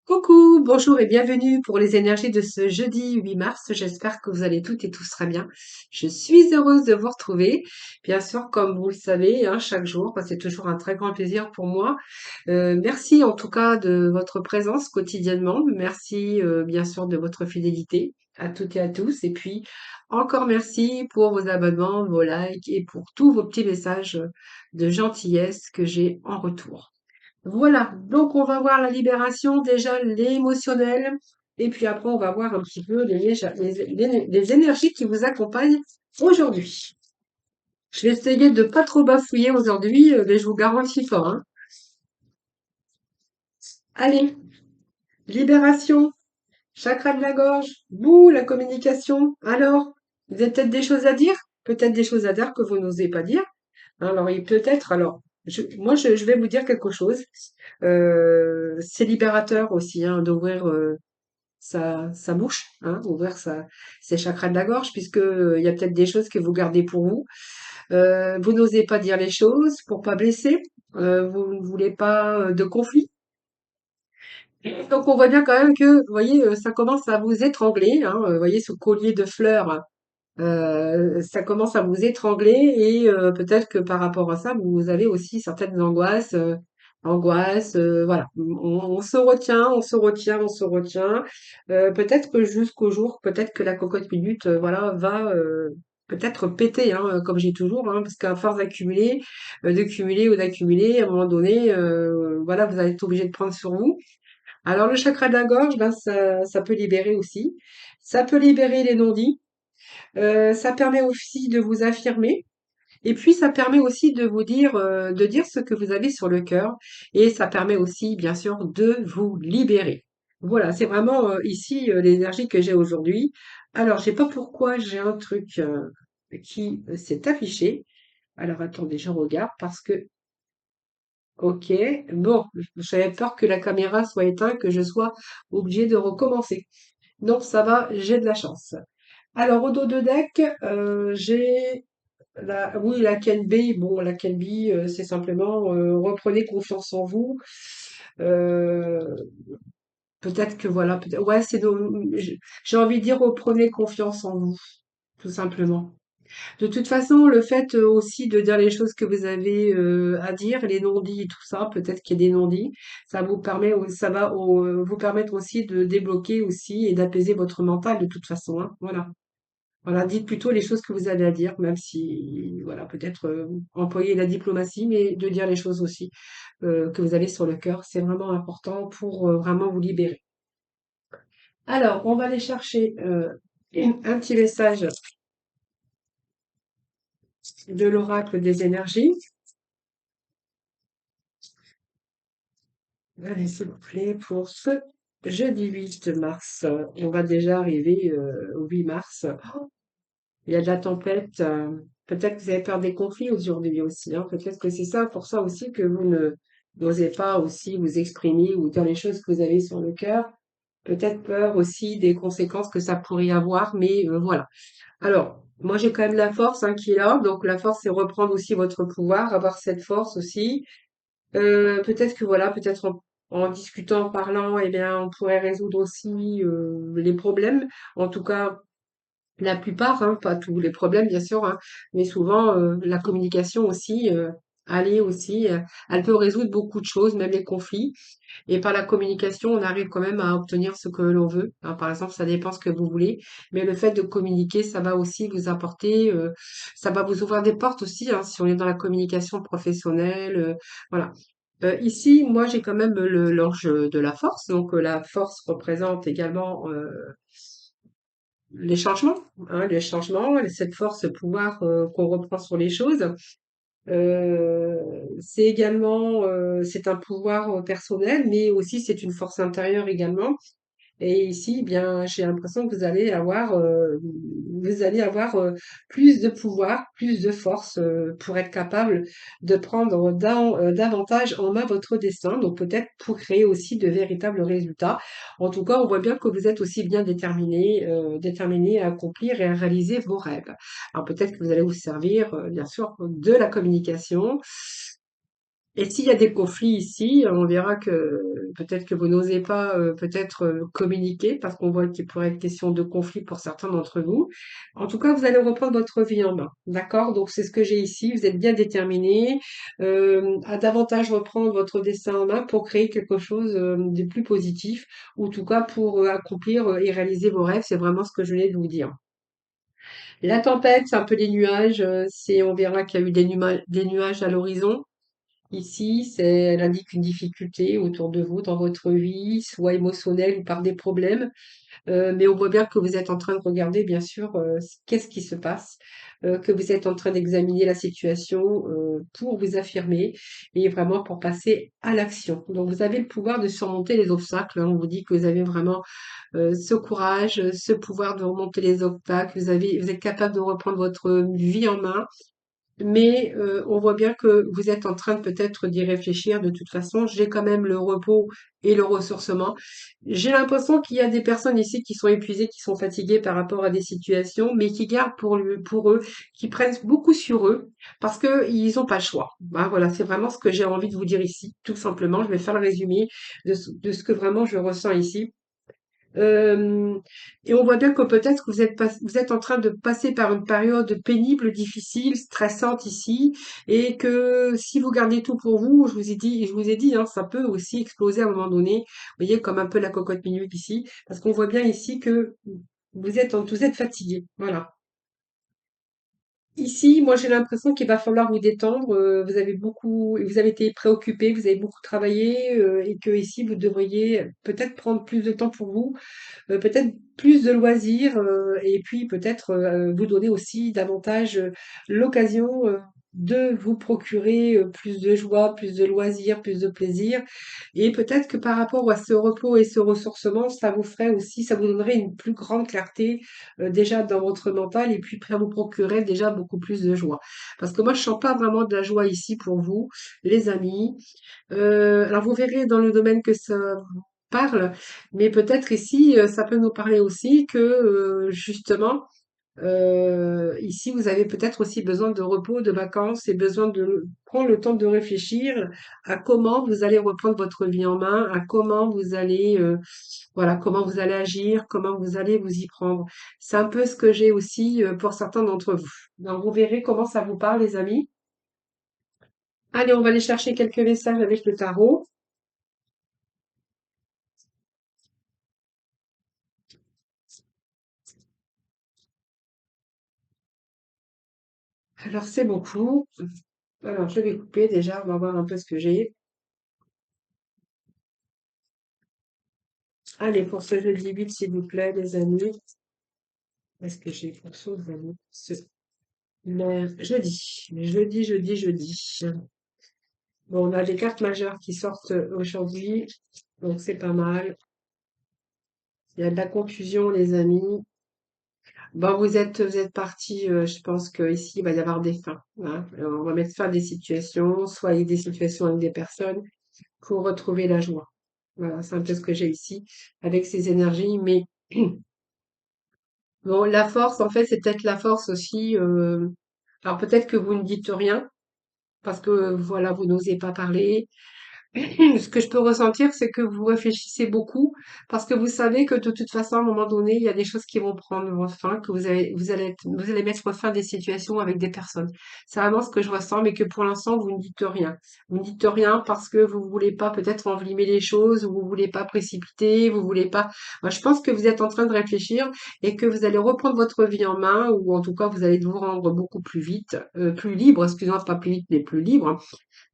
Coucou, bonjour et bienvenue pour les énergies de ce jeudi 8 mars. J'espère que vous allez toutes et tous très bien. Je suis heureuse de vous retrouver. Bien sûr, comme vous le savez, hein, chaque jour, c'est toujours un très grand plaisir pour moi. Merci en tout cas de votre présence quotidiennement. Merci bien sûr de votre fidélité à toutes et à tous. Et puis encore merci pour vos abonnements, vos likes et pour tous vos petits messages de gentillesse que j'ai en retour. Voilà, donc on va voir la libération, déjà l'émotionnel, et puis après on va voir un petit peu les énergies qui vous accompagnent aujourd'hui. Je vais essayer de pas trop bafouiller aujourd'hui, mais je vous garantis pas, hein. Allez, libération, chakra de la gorge, bouh, la communication. Alors, vous avez peut-être des choses à dire? Peut-être des choses à dire que vous n'osez pas dire. Alors, peut-être, alors, je vais vous dire quelque chose. C'est libérateur aussi, hein, d'ouvrir sa bouche, hein, ouvrir ses chakras de la gorge, puisque il y a peut-être des choses que vous gardez pour vous. Vous n'osez pas dire les choses pour pas blesser. Vous ne voulez pas de conflit. Donc on voit bien quand même que, vous voyez, ça commence à vous étrangler, hein, vous voyez ce collier de fleurs, ça commence à vous étrangler et peut-être que par rapport à ça, vous avez aussi certaines angoisses, voilà. On se retient, on se retient, on se retient. Peut-être que jusqu'au jour, peut-être que la cocotte minute, voilà, va peut-être péter, hein, comme j'ai toujours, hein, parce qu'à force d'accumuler, de cumuler ou d'accumuler, à un moment donné, voilà, vous allez être obligé de prendre sur vous. Alors le chakra de la gorge, ben ça peut libérer aussi. Ça peut libérer les non-dits. Ça permet aussi de vous affirmer. Et puis ça permet aussi de dire ce que vous avez sur le cœur. Et ça permet aussi, bien sûr, de vous libérer. Voilà, c'est vraiment ici l'énergie que j'ai aujourd'hui. Alors, je sais pas pourquoi j'ai un truc qui s'est affiché. Alors attendez, je regarde parce que ok, bon, j'avais peur que la caméra soit éteinte, que je sois obligée de recommencer. Donc ça va, j'ai de la chance. Alors au dos de deck, j'ai oui, la Kenbei. Bon, la Kenbei, c'est simplement reprenez confiance en vous. Euh, peut-être que voilà, ouais, j'ai envie de dire reprenez confiance en vous, tout simplement. De toute façon, le fait aussi de dire les choses que vous avez à dire, les non-dits et tout ça, peut-être qu'il y a des non-dits, ça va vous permettre aussi de débloquer aussi et d'apaiser votre mental de toute façon, hein. Voilà. Voilà, dites plutôt les choses que vous avez à dire, même si, voilà, peut-être employer la diplomatie, mais de dire les choses aussi que vous avez sur le cœur, c'est vraiment important pour vraiment vous libérer. Alors, on va aller chercher un petit message de l'oracle des énergies. Allez, s'il vous plaît, pour ce jeudi 8 mars. On va déjà arriver au 8 mars. Il y a de la tempête. Peut-être que vous avez peur des conflits aujourd'hui aussi, hein. Peut-être que c'est ça, pour ça aussi que vous ne n'osez pas aussi vous exprimer ou dire les choses que vous avez sur le cœur. Peut-être peur aussi des conséquences que ça pourrait y avoir, mais voilà. Alors, moi j'ai quand même la force hein, qui est là, donc la force c'est reprendre aussi votre pouvoir, avoir cette force aussi. Peut-être que voilà, peut-être en discutant, en parlant, eh bien, on pourrait résoudre aussi les problèmes. En tout cas, la plupart, hein, pas tous les problèmes bien sûr, hein, mais souvent la communication aussi, aller aussi, elle peut résoudre beaucoup de choses, même les conflits. Et par la communication, on arrive quand même à obtenir ce que l'on veut, hein. Par exemple, ça dépend ce que vous voulez, mais le fait de communiquer, ça va aussi vous apporter, ça va vous ouvrir des portes aussi, hein, si on est dans la communication professionnelle, voilà. Ici, moi, j'ai quand même l'ange de la force, donc la force représente également les changements, hein, les changements, cette force, ce pouvoir qu'on reprend sur les choses. C'est également, c'est un pouvoir personnel, mais aussi c'est une force intérieure également. Et ici, eh bien, j'ai l'impression que vous allez avoir plus de pouvoir, plus de force pour être capable de prendre davantage en main votre destin. Donc peut-être pour créer aussi de véritables résultats. En tout cas, on voit bien que vous êtes aussi bien déterminé à accomplir et à réaliser vos rêves. Alors peut-être que vous allez vous servir, bien sûr, de la communication Et s'il y a des conflits ici, on verra que peut-être que vous n'osez pas peut-être communiquer parce qu'on voit qu'il pourrait être question de conflit pour certains d'entre vous. En tout cas, vous allez reprendre votre vie en main, d'accord? Donc c'est ce que j'ai ici. Vous êtes bien déterminé à davantage reprendre votre destin en main pour créer quelque chose de plus positif, ou en tout cas pour accomplir et réaliser vos rêves. C'est vraiment ce que je venais de vous dire. La tempête, c'est un peu des nuages. On verra qu'il y a eu des nuages à l'horizon. Ici, elle indique une difficulté autour de vous dans votre vie, soit émotionnelle ou par des problèmes. Mais on voit bien que vous êtes en train de regarder, bien sûr, qu'est-ce qui se passe, que vous êtes en train d'examiner la situation pour vous affirmer et vraiment pour passer à l'action. Donc, vous avez le pouvoir de surmonter les obstacles, hein. On vous dit que vous avez vraiment ce courage, ce pouvoir de remonter les obstacles. Vous êtes capable de reprendre votre vie en main, mais on voit bien que vous êtes en train de peut-être d'y réfléchir. De toute façon, j'ai quand même le repos et le ressourcement. J'ai l'impression qu'il y a des personnes ici qui sont épuisées, qui sont fatiguées par rapport à des situations, mais qui gardent pour eux, qui prennent beaucoup sur eux parce qu'ils n'ont pas le choix. Ben voilà, c'est vraiment ce que j'ai envie de vous dire ici, tout simplement. Je vais faire le résumé de ce que vraiment je ressens ici. Euh, et on voit bien que peut-être que vous êtes en train de passer par une période pénible, difficile, stressante ici, et que si vous gardez tout pour vous, je vous ai dit, hein, ça peut aussi exploser à un moment donné. Vous voyez, comme un peu la cocotte minute ici, parce qu'on voit bien ici que vous êtes fatigué. Voilà. Ici, moi, j'ai l'impression qu'il va falloir vous détendre. Vous avez été préoccupé, vous avez beaucoup travaillé, et que ici, vous devriez peut-être prendre plus de temps pour vous, peut-être plus de loisirs et puis peut-être vous donner aussi davantage l'occasion de vous procurer plus de joie, plus de loisirs, plus de plaisir. Et peut-être que par rapport à ce repos et ce ressourcement, ça vous ferait aussi, ça vous donnerait une plus grande clarté déjà dans votre mental et puis ça vous procurerait déjà beaucoup plus de joie. Parce que moi, je sens pas vraiment de la joie ici pour vous, les amis. Alors vous verrez dans le domaine que ça vous parle, mais peut-être ici, ça peut nous parler aussi que justement, ici, vous avez peut-être aussi besoin de repos, de vacances et besoin de prendre le temps de réfléchir à comment vous allez reprendre votre vie en main, à comment vous allez, voilà, comment vous allez agir, comment vous allez vous y prendre. C'est un peu ce que j'ai aussi pour certains d'entre vous. Donc vous verrez comment ça vous parle, les amis. Allez, on va aller chercher quelques messages avec le tarot. Alors, c'est beaucoup. Alors, je vais couper déjà, on va voir un peu ce que j'ai. Allez, pour ce jeudi 8, s'il vous plaît, les amis. Est-ce que j'ai quelque chose, les amis? Jeudi. Bon, on a des cartes majeures qui sortent aujourd'hui, donc c'est pas mal. Il y a de la confusion, les amis. Bon, vous êtes partis, je pense qu'ici, il va y avoir des fins, hein. On va mettre fin à des situations, soit avec des situations avec des personnes, pour retrouver la joie. Voilà, c'est un peu ce que j'ai ici avec ces énergies. Mais bon, la force, en fait, c'est peut-être la force aussi. Alors peut-être que vous ne dites rien parce que voilà, vous n'osez pas parler. Ce que je peux ressentir, c'est que vous réfléchissez beaucoup parce que vous savez que de toute façon, à un moment donné, il y a des choses qui vont prendre fin, que vous allez mettre fin à des situations avec des personnes. C'est vraiment ce que je ressens, mais que pour l'instant, vous ne dites rien. Vous ne dites rien parce que vous voulez pas peut-être envenimer les choses, ou vous voulez pas précipiter, vous voulez pas. Moi, je pense que vous êtes en train de réfléchir et que vous allez reprendre votre vie en main, ou en tout cas, vous allez vous rendre beaucoup plus vite, plus libre, excusez-moi, pas plus vite, mais plus libre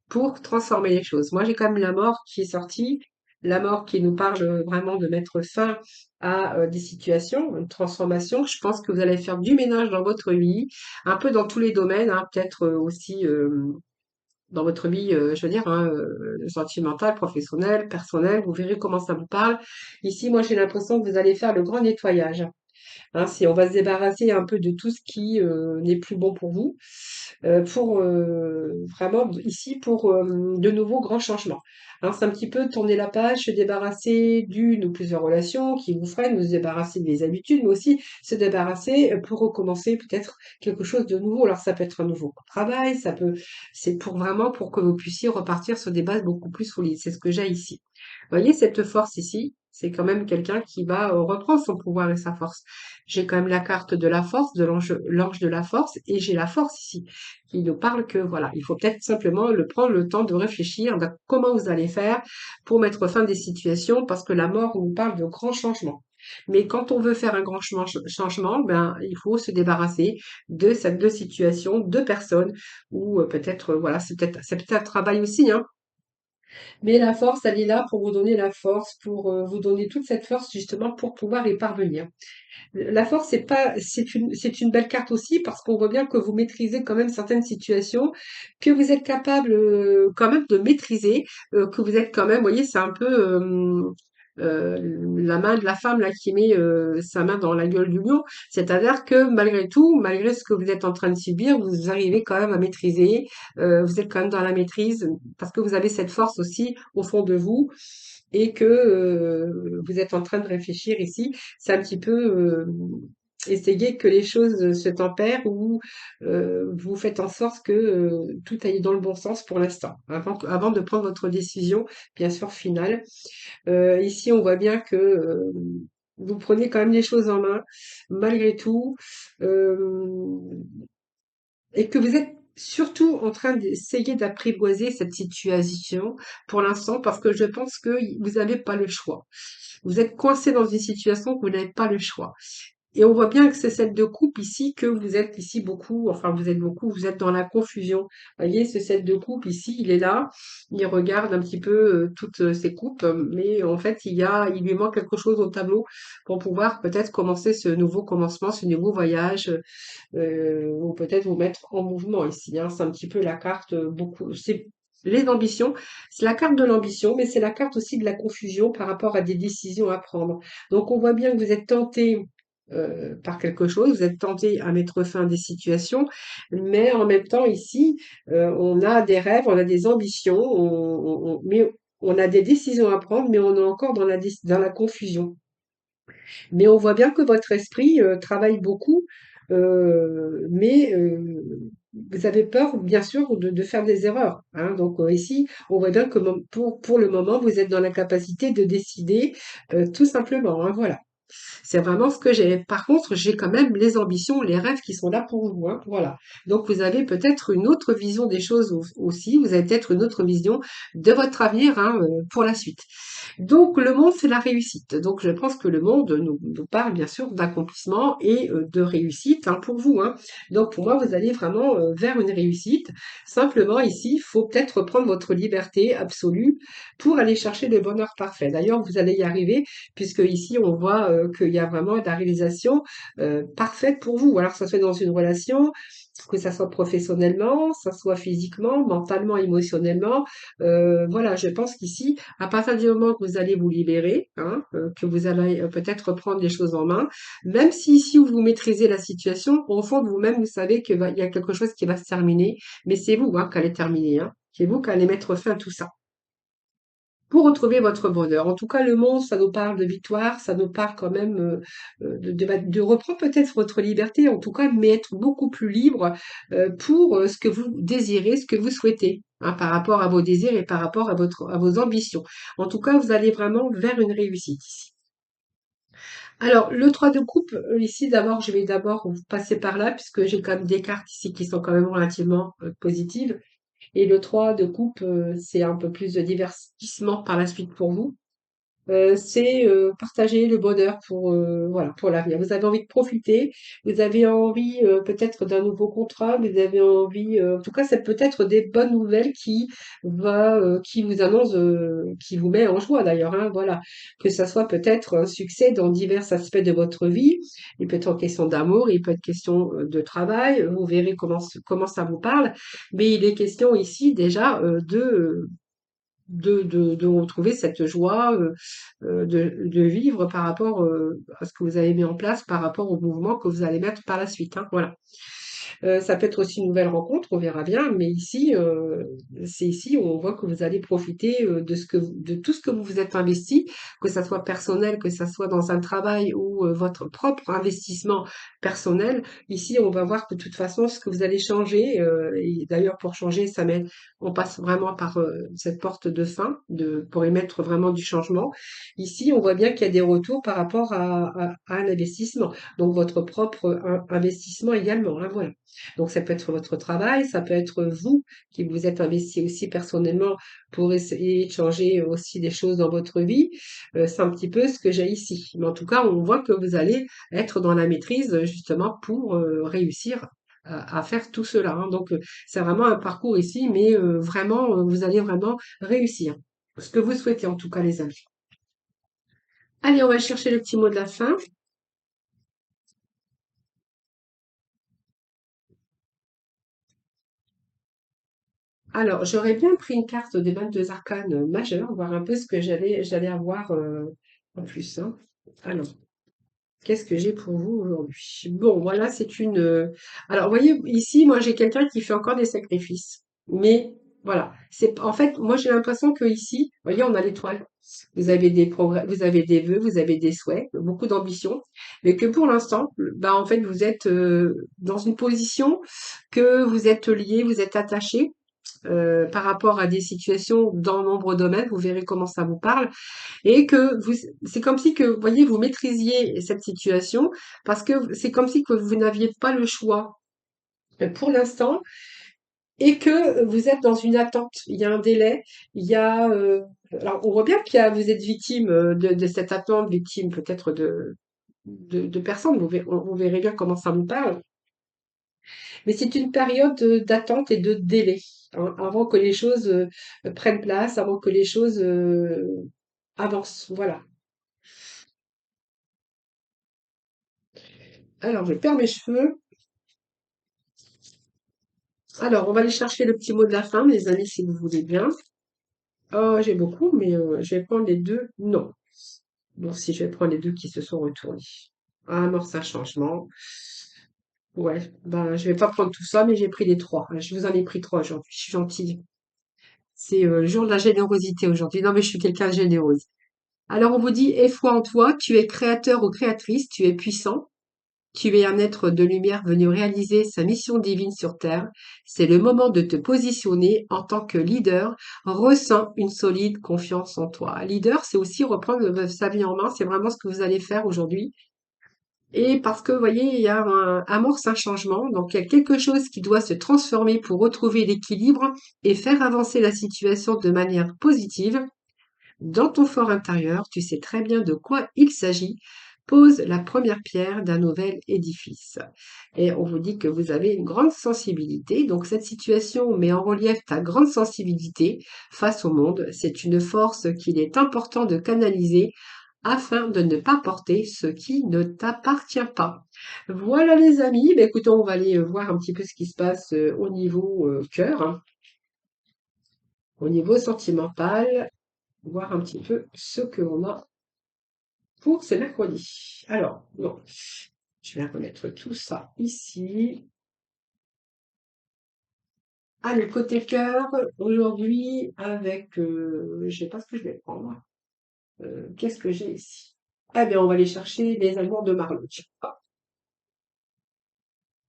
pour transformer les choses. Moi, j'ai quand même la mort qui est sortie, la mort qui nous parle vraiment de mettre fin à des situations, une transformation. Je pense que vous allez faire du ménage dans votre vie, un peu dans tous les domaines, hein, peut-être aussi dans votre vie, je veux dire, hein, sentimentale, professionnelle, personnelle. Vous verrez comment ça vous parle. Ici, moi, j'ai l'impression que vous allez faire le grand nettoyage. Hein, si on va se débarrasser un peu de tout ce qui n'est plus bon pour vous, pour vraiment ici pour de nouveaux grands changements. Hein, c'est un petit peu tourner la page, se débarrasser d'une ou plusieurs relations qui vous freinent, se débarrasser des habitudes, mais aussi se débarrasser pour recommencer peut-être quelque chose de nouveau. Alors ça peut être un nouveau travail, c'est pour vraiment pour que vous puissiez repartir sur des bases beaucoup plus solides. C'est ce que j'ai ici. Vous voyez cette force ici, c'est quand même quelqu'un qui va reprendre son pouvoir et sa force. J'ai quand même la carte de la force, de l'ange de la force, et j'ai la force ici, qui nous parle que voilà, il faut peut-être simplement prendre le temps de réfléchir à comment vous allez faire pour mettre fin à des situations, parce que la mort nous parle de grands changements. Mais quand on veut faire un grand changement, ben, il faut se débarrasser de cette deux situations, deux personnes, ou peut-être, voilà, c'est peut-être un travail aussi, hein, mais la force, elle est là pour vous donner la force, pour vous donner toute cette force justement pour pouvoir y parvenir. La force, c'est une belle carte aussi parce qu'on voit bien que vous maîtrisez quand même certaines situations, que vous êtes capable quand même de maîtriser, que vous êtes quand même, vous voyez, c'est un peu la main de la femme là qui met sa main dans la gueule du lion. C'est-à-dire que malgré tout, malgré ce que vous êtes en train de subir, vous arrivez quand même à maîtriser. Vous êtes quand même dans la maîtrise parce que vous avez cette force aussi au fond de vous et que vous êtes en train de réfléchir ici. C'est un petit peu essayer que les choses se tempèrent ou vous faites en sorte que tout aille dans le bon sens pour l'instant, avant de prendre votre décision, bien sûr, finale. Ici, on voit bien que vous prenez quand même les choses en main, malgré tout, euh, et que vous êtes surtout en train d'essayer d'apprivoiser cette situation pour l'instant, parce que je pense que vous n'avez pas le choix. Vous êtes coincé dans une situation que vous n'avez pas le choix. Et on voit bien que c'est cette de coupe ici que vous êtes ici beaucoup, enfin vous êtes beaucoup, vous êtes dans la confusion. Vous voyez, ce set de coupe ici, il est là, il regarde un petit peu toutes ces coupes, mais en fait il lui manque quelque chose au tableau pour pouvoir peut-être commencer ce nouveau commencement, ce nouveau voyage, ou peut-être vous mettre en mouvement ici. Hein. C'est un petit peu la carte beaucoup. C'est les ambitions, c'est la carte de l'ambition, mais c'est la carte aussi de la confusion par rapport à des décisions à prendre. Donc on voit bien que vous êtes tenté par quelque chose, vous êtes tenté à mettre fin à des situations, mais en même temps ici, on a des rêves, on a des ambitions, mais on a des décisions à prendre, mais on est encore dans la confusion. Mais on voit bien que votre esprit travaille beaucoup, mais vous avez peur, bien sûr, de faire des erreurs. Hein. Donc ici, on voit bien que pour le moment, vous êtes dans la capacité de décider tout simplement. Hein, voilà. C'est vraiment ce que j'ai. Par contre, j'ai quand même les ambitions, les rêves qui sont là pour vous. Hein, voilà. Donc, vous avez peut-être une autre vision des choses aussi. Vous avez peut-être une autre vision de votre avenir hein, pour la suite. Donc, le monde, c'est la réussite. Donc, je pense que le monde nous parle bien sûr d'accomplissement et de réussite hein, pour vous. Hein. Donc, pour moi, vous allez vraiment vers une réussite. Simplement, ici, il faut peut-être prendre votre liberté absolue pour aller chercher le bonheur parfait. D'ailleurs, vous allez y arriver puisque ici on voit qu'il y a vraiment la réalisation parfaite pour vous. Alors que ça soit dans une relation, que ça soit professionnellement, ça soit physiquement, mentalement, émotionnellement. Voilà, je pense qu'ici, à partir du moment que vous allez vous libérer, hein, que vous allez peut-être reprendre les choses en main, même si ici vous maîtrisez la situation, au fond de vous-même, vous savez qu'il y a quelque chose qui va se terminer, mais c'est vous hein, qui allez terminer, hein. C'est vous qui allez mettre fin à tout ça pour retrouver votre bonheur. En tout cas, le monde, ça nous parle de victoire, ça nous parle quand même de reprendre peut-être votre liberté, en tout cas, mais être beaucoup plus libre pour ce que vous désirez, ce que vous souhaitez, hein, par rapport à vos désirs et par rapport à vos ambitions. En tout cas, vous allez vraiment vers une réussite ici. Alors, le 3 de coupe, ici, d'abord, je vais d'abord vous passer par là, puisque j'ai quand même des cartes ici qui sont quand même relativement positives. Et le 3 de coupe, c'est un peu plus de divertissement par la suite pour vous. C'est partager le bonheur pour voilà pour l'avenir. Vous avez envie de profiter, vous avez envie peut-être d'un nouveau contrat, vous avez envie, en tout cas, c'est peut-être des bonnes nouvelles qui vous annonce, qui vous met en joie d'ailleurs. Hein, voilà, que ça soit peut-être un succès dans divers aspects de votre vie. Il peut être en question d'amour, il peut être question de travail. Vous verrez comment ça vous parle, mais il est question ici déjà de retrouver cette joie de vivre par rapport à ce que vous avez mis en place, par rapport au mouvement que vous allez mettre par la suite, hein, voilà. Ça peut être aussi une nouvelle rencontre, on verra bien, mais ici, c'est ici où on voit que vous allez profiter de tout ce que vous vous êtes investi, que ça soit personnel, que ça soit dans un travail ou votre propre investissement personnel. Ici, on va voir que de toute façon, ce que vous allez changer, et d'ailleurs pour changer, on passe vraiment par cette porte de fin, pour y mettre vraiment du changement. Ici, on voit bien qu'il y a des retours par rapport à un investissement, donc votre propre investissement également, hein, voilà. Donc ça peut être votre travail, ça peut être vous qui vous êtes investi aussi personnellement pour essayer de changer aussi des choses dans votre vie. C'est un petit peu ce que j'ai ici. Mais en tout cas, on voit que vous allez être dans la maîtrise justement pour réussir à faire tout cela, hein. Donc c'est vraiment un parcours ici, mais vraiment, vous allez vraiment réussir. Ce que vous souhaitez en tout cas, les amis. Allez, on va chercher le petit mot de la fin. Alors, j'aurais bien pris une carte des 22 arcanes majeures, voir un peu ce que j'allais avoir en plus, hein. Alors, qu'est-ce que j'ai pour vous aujourd'hui? Bon, voilà, c'est une. Alors, vous voyez, ici, moi, j'ai quelqu'un qui fait encore des sacrifices. Mais voilà, en fait, moi, j'ai l'impression que ici, vous voyez, on a l'étoile. Vous avez des progrès, vous avez des vœux, vous avez des souhaits, beaucoup d'ambition, mais que pour l'instant, bah, en fait, vous êtes dans une position que vous êtes lié, vous êtes attaché par rapport à des situations dans nombreux domaines, vous verrez comment ça vous parle, et que c'est comme si que, vous voyez, vous maîtrisiez cette situation, parce que c'est comme si que vous n'aviez pas le choix pour l'instant, et que vous êtes dans une attente. Il y a un délai, il y a, alors on voit bien vous êtes victime de cette attente, victime peut-être de personnes, vous verrez bien comment ça vous parle. Mais c'est une période d'attente et de délai, hein, avant que les choses prennent place, avant que les choses avancent. Voilà. Alors, je perds mes cheveux. Alors, on va aller chercher le petit mot de la fin, les amis, si vous voulez bien. Oh, j'ai beaucoup, mais je vais prendre les deux. Non. Bon, si je vais prendre les deux qui se sont retournés. Ah, amorce un changement. Ouais, ben, je vais pas prendre tout ça, mais j'ai pris les trois. Je vous en ai pris trois aujourd'hui. Je suis gentille. C'est le jour de la générosité aujourd'hui. Non, mais je suis quelqu'un de généreuse. Alors on vous dit, aie foi en toi, tu es créateur ou créatrice, tu es puissant, tu es un être de lumière venu réaliser sa mission divine sur Terre. C'est le moment de te positionner en tant que leader. Ressens une solide confiance en toi. Leader, c'est aussi reprendre sa vie en main. C'est vraiment ce que vous allez faire aujourd'hui. Et parce que, vous voyez, il y a amorce un changement. Donc, il y a quelque chose qui doit se transformer pour retrouver l'équilibre et faire avancer la situation de manière positive. Dans ton fort intérieur, tu sais très bien de quoi il s'agit. Pose la première pierre d'un nouvel édifice. Et on vous dit que vous avez une grande sensibilité. Donc cette situation met en relief ta grande sensibilité face au monde. C'est une force qu'il est important de canaliser afin de ne pas porter ce qui ne t'appartient pas. Voilà les amis. Ben, écoutez, on va aller voir un petit peu ce qui se passe au niveau cœur, hein, au niveau sentimental, voir un petit peu ce que l'on a pour ce mercredi. Alors, non, je vais remettre tout ça ici. Allez, côté cœur, aujourd'hui, avec, je sais pas ce que je vais prendre. Qu'est-ce que j'ai ici? Ah bien, on va aller chercher les amours de Marlowe. Tiens. Ah,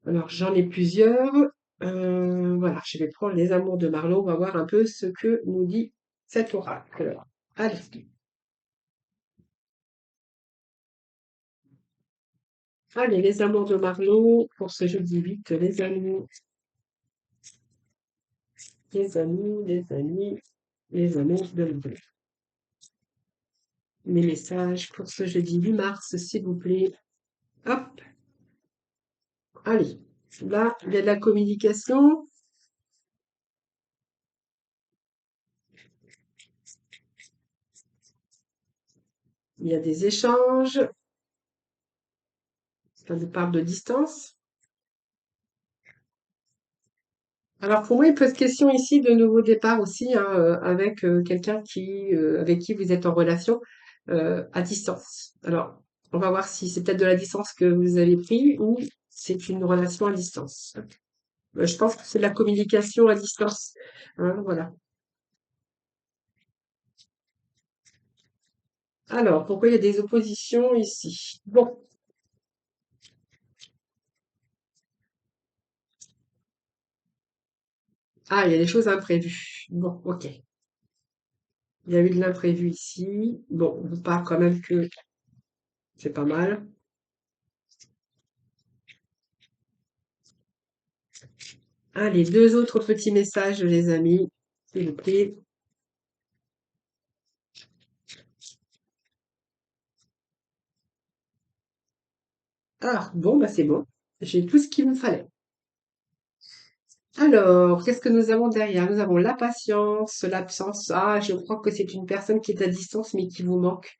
alors, j'en ai plusieurs. Voilà, je vais prendre les amours de Marlowe. On va voir un peu ce que nous dit cet oracle. Allez, allez, les amours de Marlowe pour ce jeudi 8, les amours de Marlowe. Mes messages pour ce jeudi 8 mars, s'il vous plaît. Hop, allez. Là, il y a de la communication, il y a des échanges, ça nous parle de distance. Alors pour moi, il pose question ici de nouveau départ aussi, hein, avec quelqu'un avec qui vous êtes en relation à distance. Alors, on va voir si c'est peut-être de la distance que vous avez pris ou c'est une relation à distance. Je pense que c'est de la communication à distance. Hein, voilà. Alors, pourquoi il y a des oppositions ici? Bon, ah, il y a des choses imprévues. Bon, ok. Il y a eu de l'imprévu ici. Bon, on vous parle quand même que c'est pas mal. Ah, les deux autres petits messages, les amis, s'il vous plaît. Ah, bon, bah c'est bon. J'ai tout ce qu'il me fallait. Alors, qu'est-ce que nous avons derrière? Nous avons la patience, l'absence. Ah, je crois que c'est une personne qui est à distance, mais qui vous manque.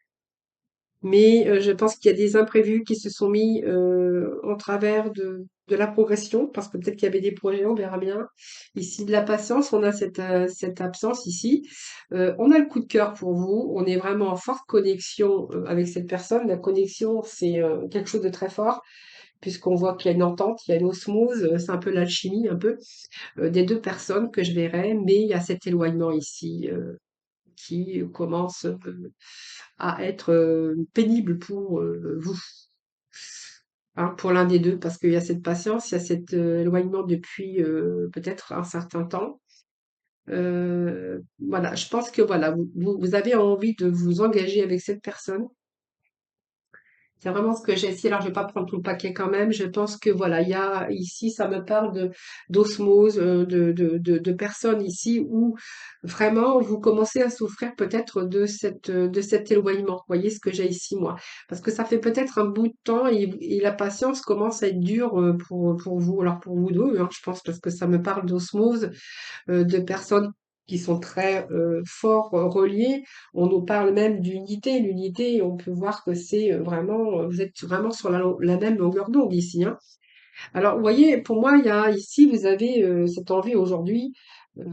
Mais je pense qu'il y a des imprévus qui se sont mis en travers de la progression, parce que peut-être qu'il y avait des projets, on verra bien. Ici, de la patience, on a cette absence ici. On a le coup de cœur pour vous, on est vraiment en forte connexion avec cette personne. La connexion, c'est quelque chose de très fort, puisqu'on voit qu'il y a une entente, il y a une osmose, c'est un peu l'alchimie, un peu, des deux personnes que je verrai, mais il y a cet éloignement ici qui commence à être pénible pour vous, hein, pour l'un des deux, parce qu'il y a cette patience, il y a cet éloignement depuis peut-être un certain temps. Voilà, je pense que voilà, vous avez envie de vous engager avec cette personne. C'est vraiment ce que j'ai essayé. Alors, je vais pas prendre tout le paquet quand même. Je pense que voilà, il y a ici, ça me parle de d'osmose, de personnes ici où vraiment vous commencez à souffrir peut-être de cet éloignement. Vous voyez ce que j'ai ici, moi. Parce que ça fait peut-être un bout de temps et la patience commence à être dure pour vous. Alors, pour vous deux, hein, je pense, parce que ça me parle d'osmose de personnes qui sont très fort reliées. On nous parle même d'unité. L'unité, on peut voir que c'est vraiment, vous êtes vraiment sur la même longueur d'onde ici, hein. Alors, vous voyez, pour moi, il y a ici, vous avez cette envie aujourd'hui euh,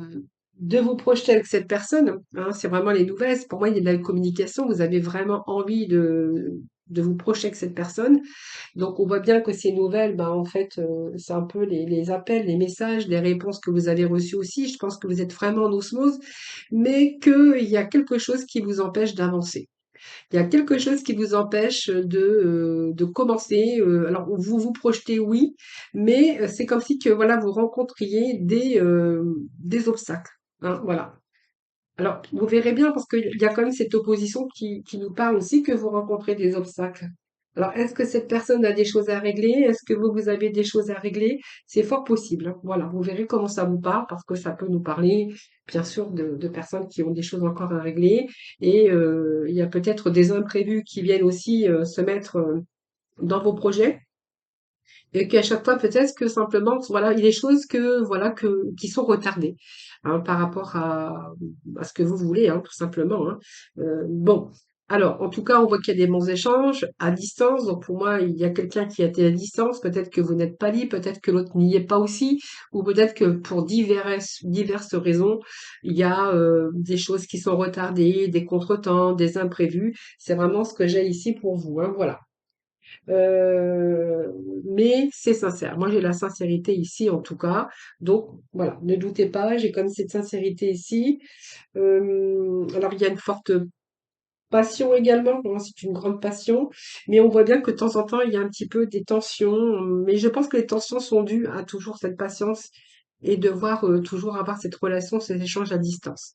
de vous projeter avec cette personne, hein. C'est vraiment les nouvelles. Pour moi, il y a de la communication. Vous avez vraiment envie de vous projeter avec cette personne. Donc, on voit bien que ces nouvelles, ben, en fait, c'est un peu les appels, les messages, les réponses que vous avez reçues aussi. Je pense que vous êtes vraiment en osmose, mais qu'il y a quelque chose qui vous empêche d'avancer. Il y a quelque chose qui vous empêche de commencer. Alors, vous vous projetez, oui, mais c'est comme si que voilà, vous rencontriez des obstacles, hein, voilà. Alors, vous verrez bien parce qu'il y a quand même cette opposition qui nous parle aussi que vous rencontrez des obstacles. Alors, est-ce que cette personne a des choses à régler? Est-ce que vous avez des choses à régler? C'est fort possible, hein. Voilà, vous verrez comment ça vous parle parce que ça peut nous parler, bien sûr, de personnes qui ont des choses encore à régler. Et il y a peut-être des imprévus qui viennent aussi se mettre dans vos projets. Et qu'à chaque fois, peut-être que simplement, voilà, il y a des choses que, voilà, qui sont retardées, hein, par rapport à ce que vous voulez, hein, tout simplement, hein. Bon. Alors, en tout cas, on voit qu'il y a des bons échanges à distance. Donc, pour moi, il y a quelqu'un qui a été à distance. Peut-être que vous n'êtes pas libre, peut-être que l'autre n'y est pas aussi, ou peut-être que pour diverses raisons, il y a des choses qui sont retardées, des contretemps, des imprévus. C'est vraiment ce que j'ai ici pour vous, hein, voilà. Euh, mais c'est sincère. Moi, j'ai la sincérité ici, en tout cas. Donc, voilà, ne doutez pas, j'ai comme cette sincérité ici. Alors, il y a une forte passion également, hein, c'est une grande passion, mais on voit bien que de temps en temps, il y a un petit peu des tensions. Mais je pense que les tensions sont dues à toujours cette patience et devoir toujours avoir cette relation, ces échanges à distance.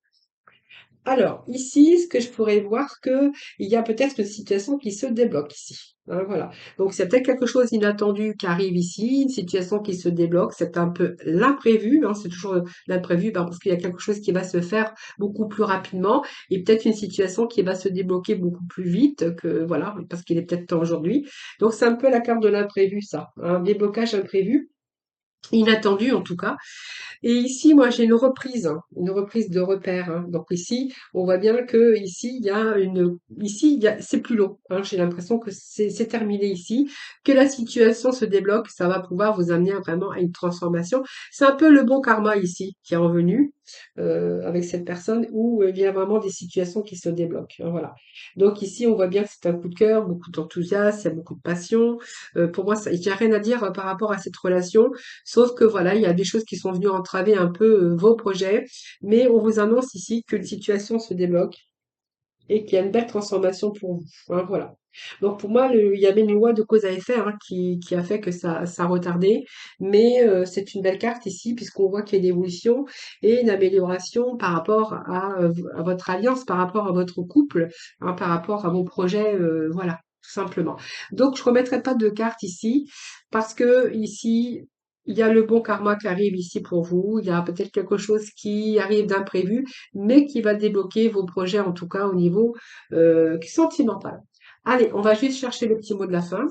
Alors, ici, ce que je pourrais voir que il y a peut-être une situation qui se débloque ici, hein, voilà. Donc, c'est peut-être quelque chose d'inattendu qui arrive ici, une situation qui se débloque. C'est un peu l'imprévu, hein, c'est toujours l'imprévu, ben, parce qu'il y a quelque chose qui va se faire beaucoup plus rapidement et peut-être une situation qui va se débloquer beaucoup plus vite que, voilà, parce qu'il est peut-être temps aujourd'hui. Donc, c'est un peu la carte de l'imprévu, ça, un déblocage imprévu. inattendu en tout cas. Et ici, moi, j'ai une reprise de repères, hein. Donc ici, on voit bien que ici, c'est plus long, hein. J'ai l'impression que c'est terminé ici, que la situation se débloque, ça va pouvoir vous amener vraiment à une transformation. C'est un peu le bon karma ici qui est revenu avec cette personne où il y a vraiment des situations qui se débloquent, hein, voilà. Donc ici, on voit bien que c'est un coup de cœur, beaucoup d'enthousiasme, il y a beaucoup de passion. Pour moi, il n'y a rien à dire par rapport à cette relation. Sauf que voilà, il y a des choses qui sont venues entraver un peu vos projets, mais on vous annonce ici que une situation se débloque et qu'il y a une belle transformation pour vous, hein, voilà. Donc pour moi, il y avait une loi de cause à effet, hein, qui a fait que ça retardait, mais c'est une belle carte ici puisqu'on voit qu'il y a une évolution et une amélioration par rapport à votre alliance, par rapport à votre couple, hein, par rapport à vos projets, voilà, tout simplement. Donc je remettrai pas de carte ici parce que ici il y a le bon karma qui arrive ici pour vous, il y a peut-être quelque chose qui arrive d'imprévu, mais qui va débloquer vos projets, en tout cas au niveau sentimental. Allez, on va juste chercher le petit mot de la fin.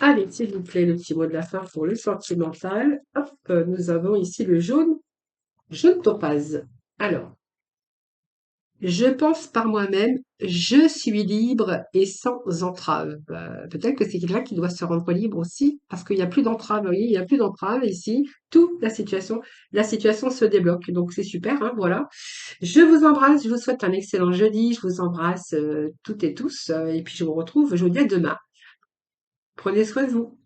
Allez, s'il vous plaît, le petit mot de la fin pour le sentimental. Hop, nous avons ici le jaune, jaune topaze. Alors, je pense par moi-même, je suis libre et sans entrave. Peut-être que c'est quelqu'un qui doit se rendre libre aussi, parce qu'il n'y a plus d'entrave. Vous voyez, il n'y a plus d'entrave ici. La situation se débloque. Donc c'est super, hein, voilà. Je vous embrasse, je vous souhaite un excellent jeudi. Je vous embrasse toutes et tous. Et puis je vous retrouve jeudi à demain. Prenez soin de vous.